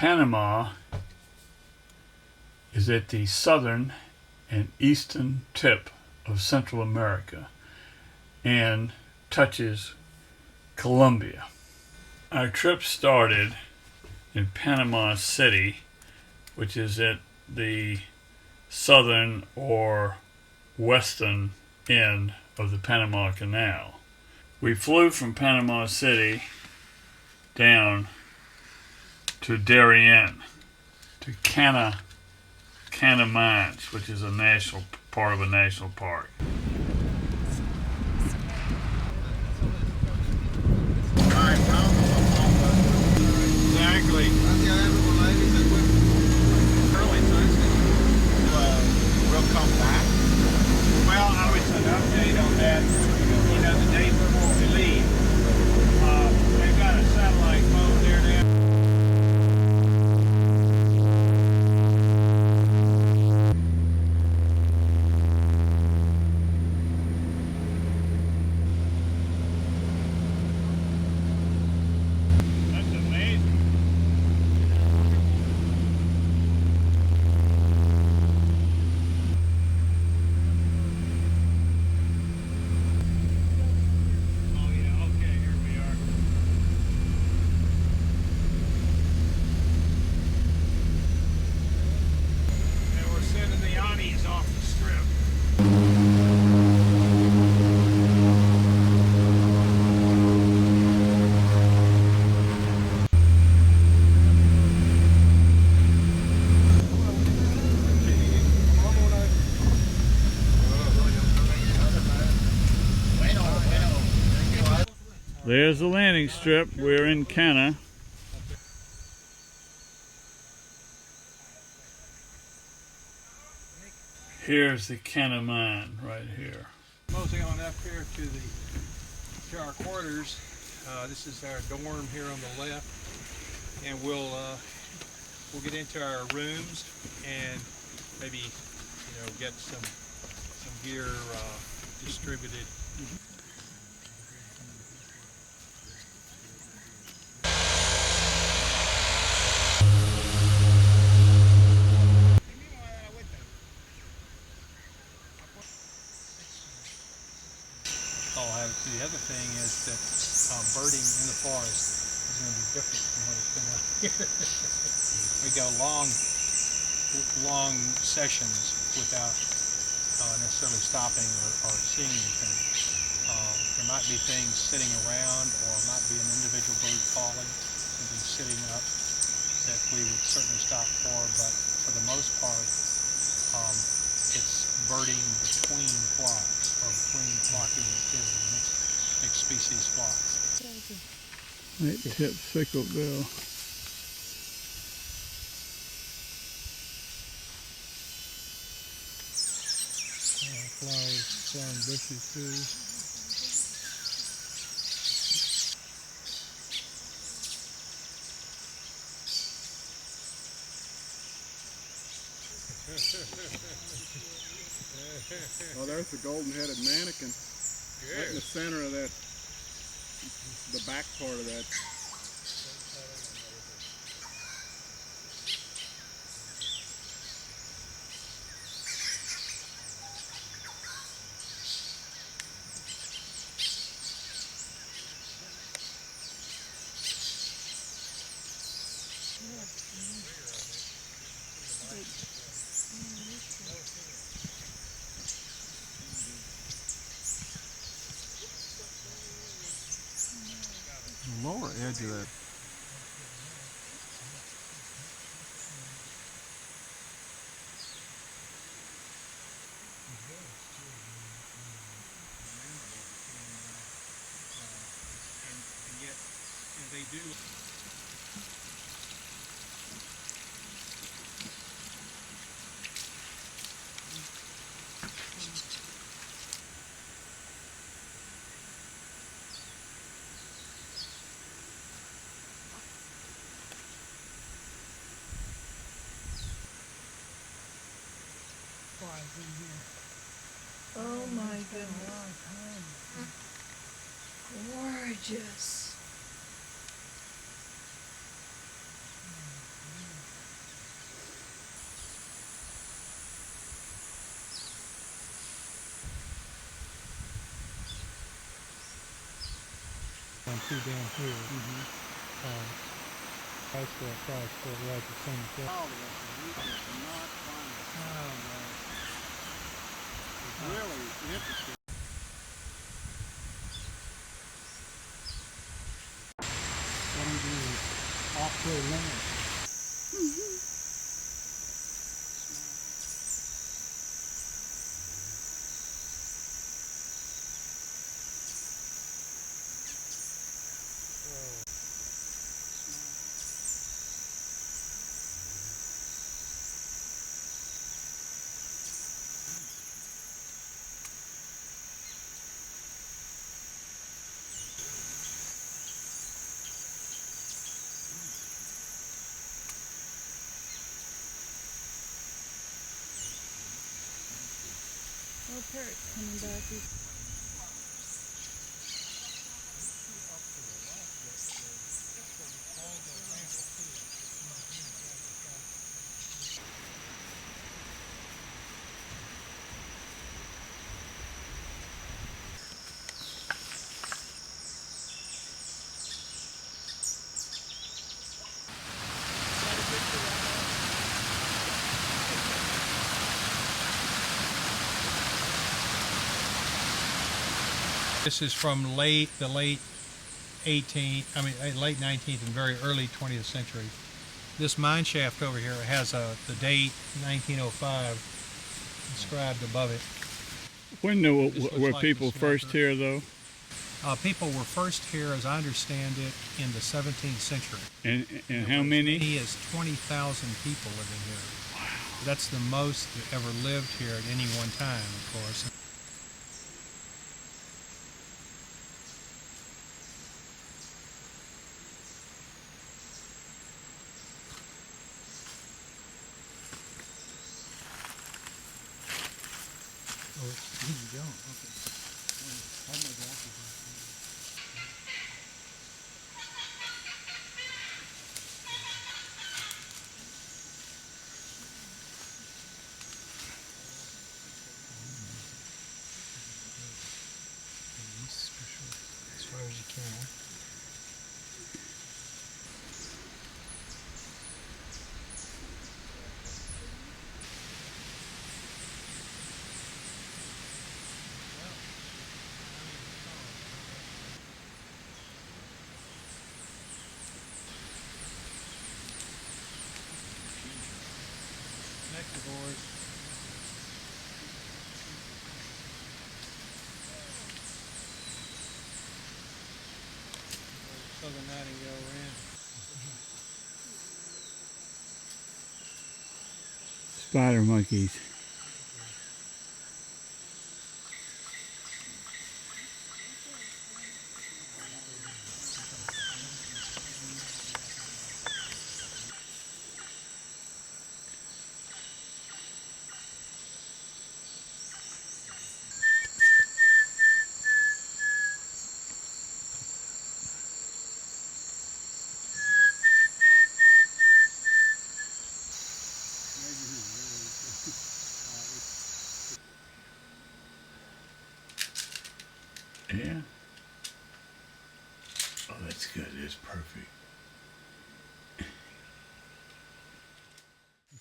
Panama is at the southern and eastern tip of Central America and touches Colombia. Our trip started in Panama City, which is at the southern or western end of the Panama Canal. We flew from Panama City down to Darien, to Canopy Mines, which is a national part of a national park. Exactly. We'll come back. Well, I would an update on that. You know, the day before we leave, they've got a satellite phone there now. There's the landing strip. We're in Cana. Here's the Cana mine right here. Mosey on up here to our quarters. This is our dorm here on the left, and we'll get into our rooms and maybe get some gear distributed. The other thing is that birding in the forest is going to be different from what it's been out here. We go long sessions without necessarily stopping or seeing anything. There might be things sitting around, or it might be an individual bird calling, something sitting up that we would certainly stop for, but for the most part, it's birding between flocks or between flocking activity. Mixed species flocks. White tip sickle bill. Flowers down bushes too. Oh, there's the golden-headed Manakin. Right in the center of that, the back part of that. Lower edge of that. And yet, they do. Oh my goodness. Gorgeous. see down here. That's where I crossed for right the same thing. All of us, we could not find it. Oh, man. It's really interesting. What do we do? Offshore land. Oh, Parrot's coming back. This is from the late 19th and very early 20th century. This mine shaft over here has the date 1905 inscribed above it. When were like people the first smelter. here, though? People were first here, as I understand it, in the 17th century. And how many? As many as 20,000 people living here. Wow. That's the most that ever lived here at any one time, of course. Oh, you don't. Okay. I have my glasses on. Special as far as you can. Connect the board. Southern Nightingale ran. Spider monkeys. Yeah. Oh, that's good. It's perfect.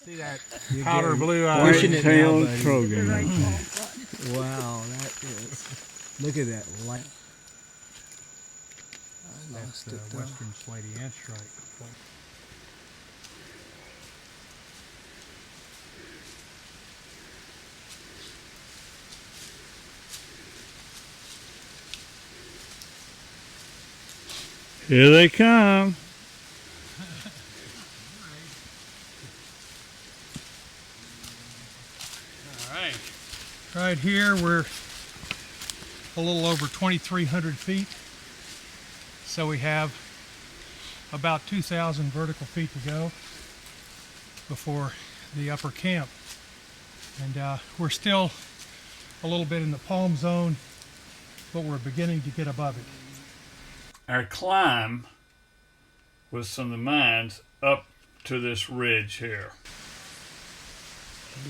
See that? Powder blue eyes. Pushing it now, White-tailed buddy. Trogon. Wow, that is. Look at that light. I That's lost the it though. western slaty ant strike. Here they come. All right. Right here, we're a little over 2,300 feet. So we have about 2,000 vertical feet to go before the upper camp. And we're still a little bit in the palm zone, but we're beginning to get above it. Our climb was from the mines up to this ridge here.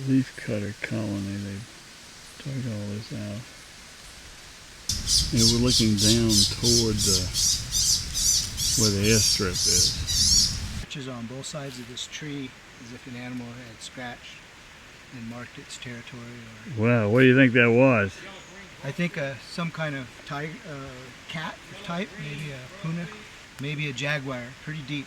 Leaf cutter colony, they dug all this out. And we're looking down toward where the airstrip is. Scratches on both sides of this tree as if an animal had scratched and marked its territory. Wow, what do you think that was? I think some kind of cat type, maybe a puna, maybe a jaguar, pretty deep.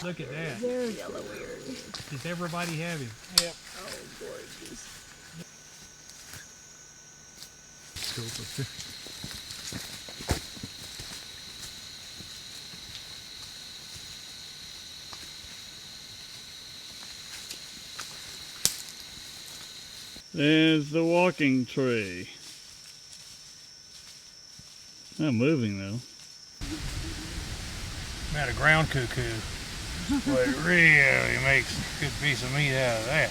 Look at that. They're yellow weird. Does everybody have him? Yep. Oh, gorgeous. There's the walking tree. Not moving though. About a ground cuckoo. But it really makes a good piece of meat out of that.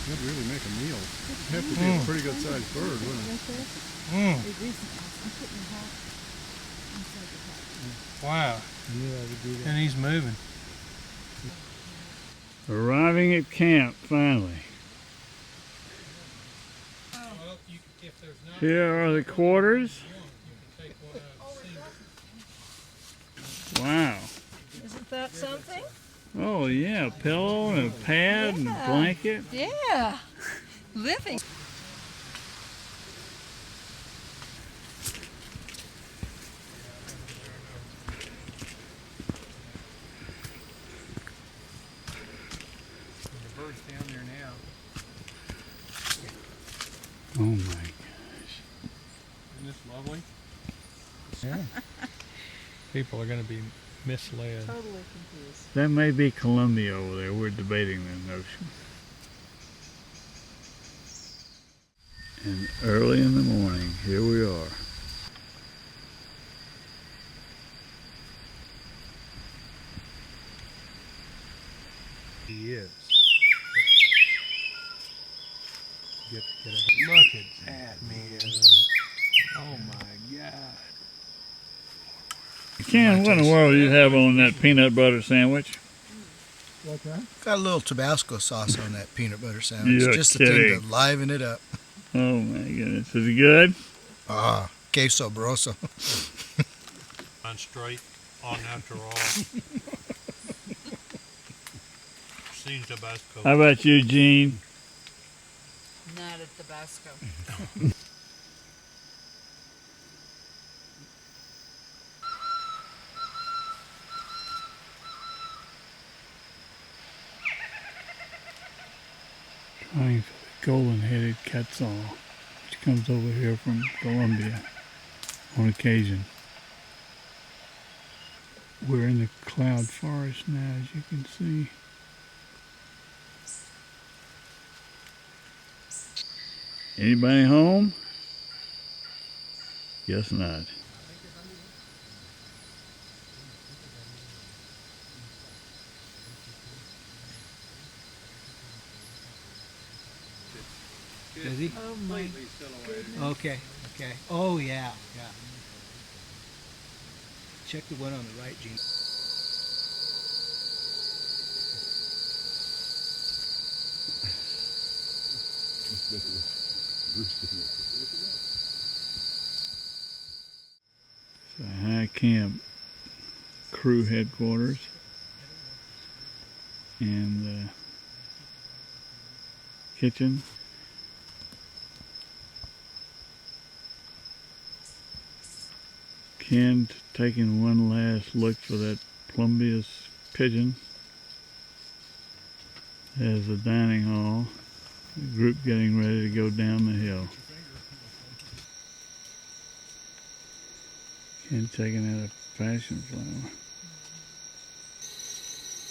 That'd really make a meal. It'd have to be a pretty good sized bird, wouldn't it? Wow. And he's moving. Arriving at camp finally. Well, if there's not Here are the quarters. you can take one out. Wow. Isn't that something? Oh yeah, a pillow and a pad and Yeah. blanket. Yeah. Living. The bird's down there now. Oh my gosh. Isn't this lovely? Yeah. People are going to be misled. Totally confused. That may be Columbia over there. We're debating that notion. And early in the morning, here we are. He is. Look at that, man. Oh my God. Ken, what in the world do you have on that peanut butter sandwich? What's that? Got a little Tabasco sauce on that peanut butter sandwich, You're just a thing kidding. to liven it up. Oh my goodness. Is it good? Ah, queso broso. On straight, all natural. Seen Tabasco. How about you, Gene? Not at Tabasco. Trying for the golden-headed quetzal, which comes over here from Colombia on occasion. We're in the cloud forest now, as you can see. Anybody home? Guess not. Is he? Oh my. Okay, okay. Oh yeah, yeah. Check the one on the right, Gene. So high camp crew headquarters and kitchen. Ken taking one last look for that plumbeous pigeon. There's the dining hall. The group getting ready to go down the hill. Ken taking out a passion flower.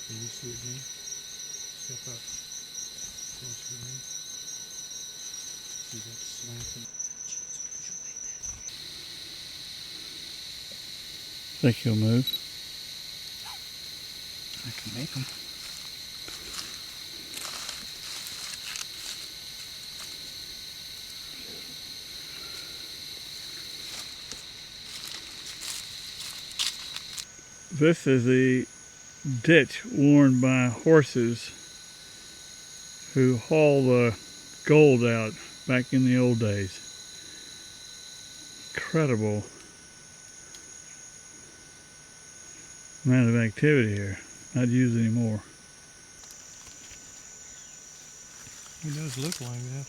Can you see it, Gene? Step up closer to me. See that slanting? Think he'll move? I can make them. This is the ditch worn by horses who haul the gold out back in the old days. Incredible amount of activity here. Not used anymore. It does look like that.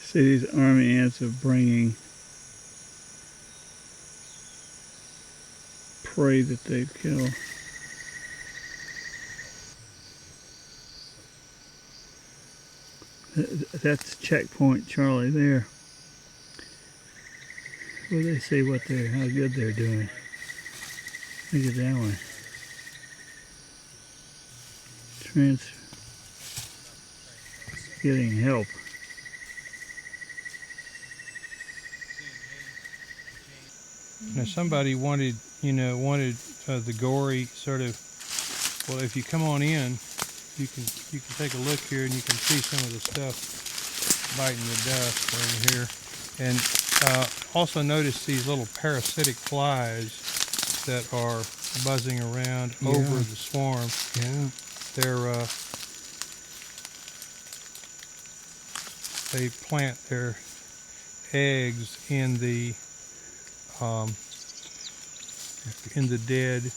See, these army ants are bringing prey that they kill. That's checkpoint Charlie there. Well, they see how good they're doing. Look at that one. Getting help. Now somebody wanted the gory sort of. Well, if you come on in, you can take a look here and you can see some of the stuff biting the dust over here. And also notice these little parasitic flies that are buzzing around over the swarm. Yeah. They plant their eggs in the dead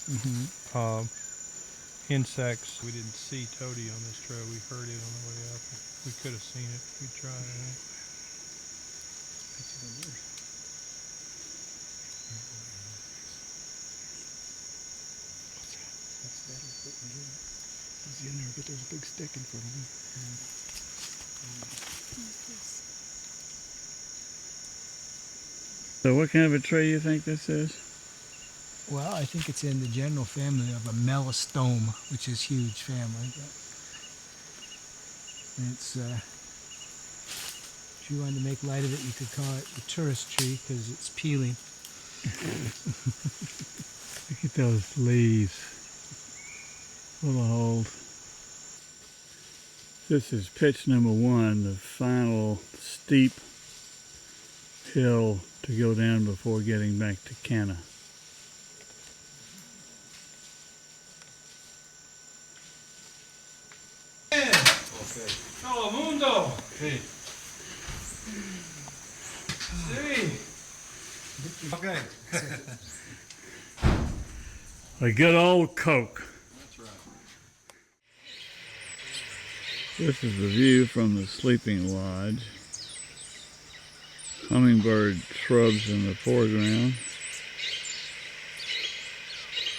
insects. We didn't see toady on this trail. We heard it on the way up. We could have seen it if we tried. Right? He's in there, but there's a big stick in front of him. So what kind of a tree do you think this is? Well, I think it's in the general family of a melastome, which is huge family. And it's, if you wanted to make light of it, you could call it the tourist tree because it's peeling. Look at those leaves. Full of holes. This is pitch number 1, the final steep hill to go down before getting back to Cana. Todo mundo! Sí. Sí. Okay. A good old Coke. That's right. This is the view from the sleeping lodge. Hummingbird shrubs in the foreground.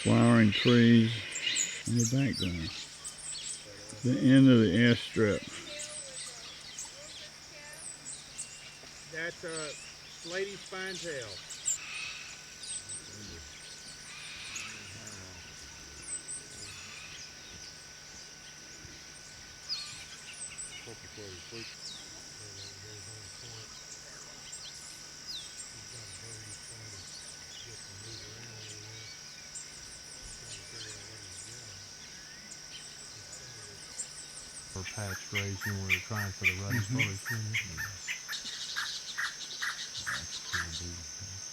Flowering trees in the background. The end of the airstrip. That's a slaty spinetail. Patch raised when we were trying for the ruddy foliage.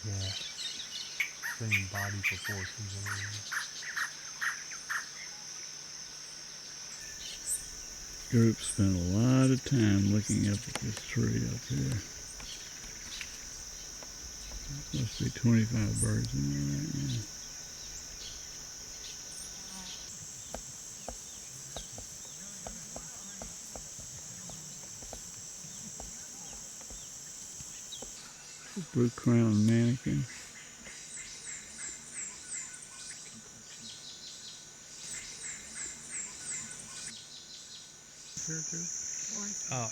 Yeah. Same body proportions and everything. Group spent a lot of time looking up at this tree up here. Must be 25 birds in there right now. Blue crown Manakin.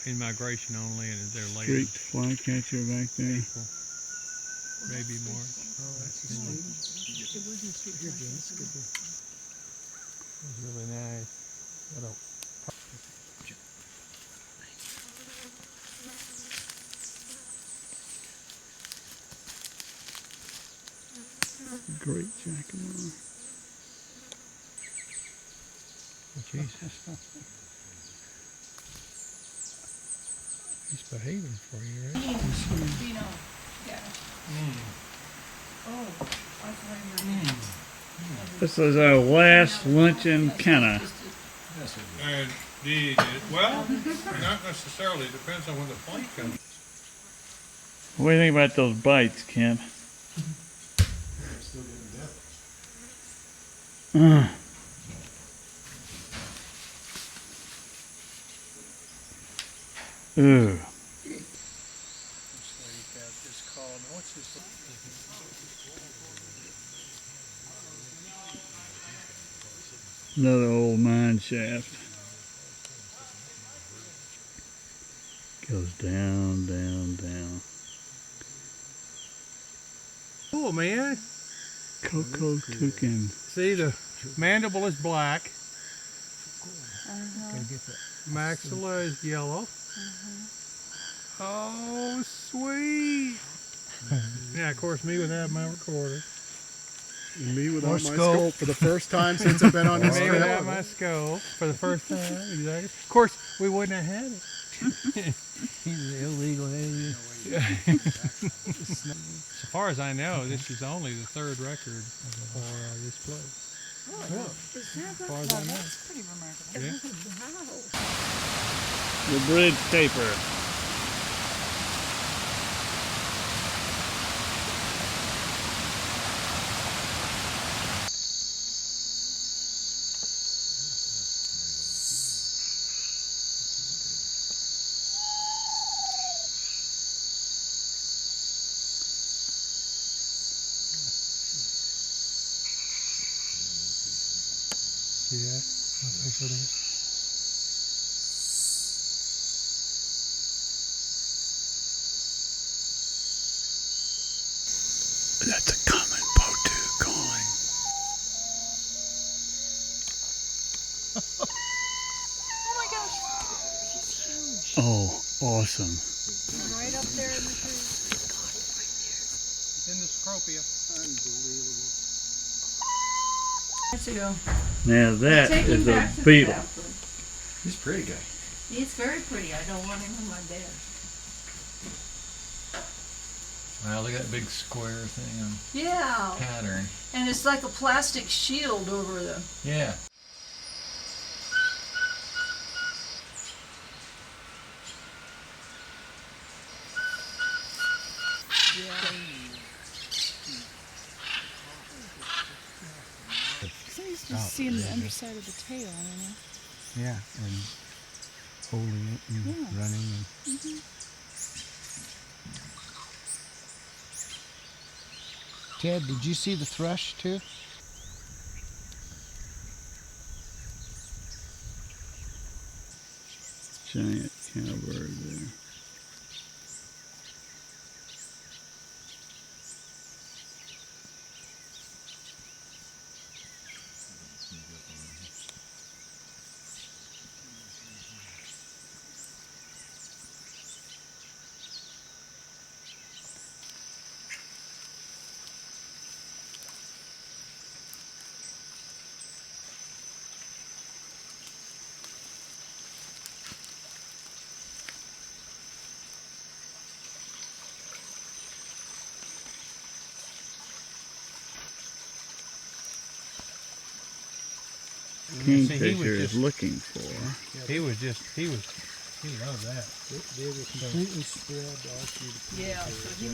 In migration only, and they're late. Streaked flycatcher back there. April, maybe March. It wasn't sweet here, Jim. It's good. It's really nice. I don't. Great jackalope. Jesus. He's behaving for you, right? Vino. Yeah. Oh, that's very This is our last luncheon, kinda. Indeed. Well, not necessarily. Depends on when the plane comes. What do you think about those bites, Ken? Ooh. Another old mine shaft. Goes down, down, down. Cool, man. Coco Toucan. See, the mandible is black. Maxilla is yellow. Oh, sweet. Yeah, of course, me without my recorder. And me without my scope for the first time since I've been on this Me trip. without my scope for the first time, exactly. Of course, we wouldn't have had it. He's an illegal alien. As far as I know, this is only the third record for this place. As far as I know. That's pretty remarkable. Yeah. Wow. The bridge taper. See that? How big it is? That's a common Potu calling. Oh my gosh. She's huge. Oh, awesome. Right up there in the tree. It's in the Scropia. Unbelievable. Let's go. Now that is a beetle. He's a pretty guy. He's very pretty. I don't want him in my bed. Wow, look at that big square thing on Yeah. pattern. And it's like a plastic shield over the. Yeah. Just seeing the underside of the tail, you know. Yeah, and holding it and running. And Ted, did you see the thrush too? Giant cowbird there. Kingfisher is looking for. He loved that. They were completely spread all through the Yeah. So he.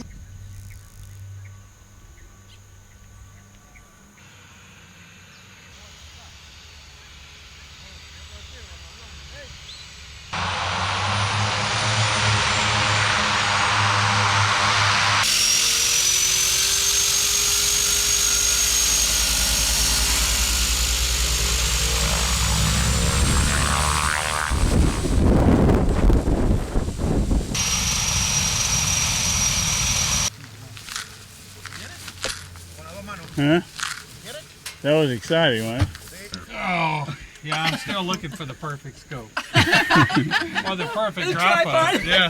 Huh? That was exciting, wasn't it? Oh, yeah, I'm still looking for the perfect scope. Or the perfect drop-off. Yeah.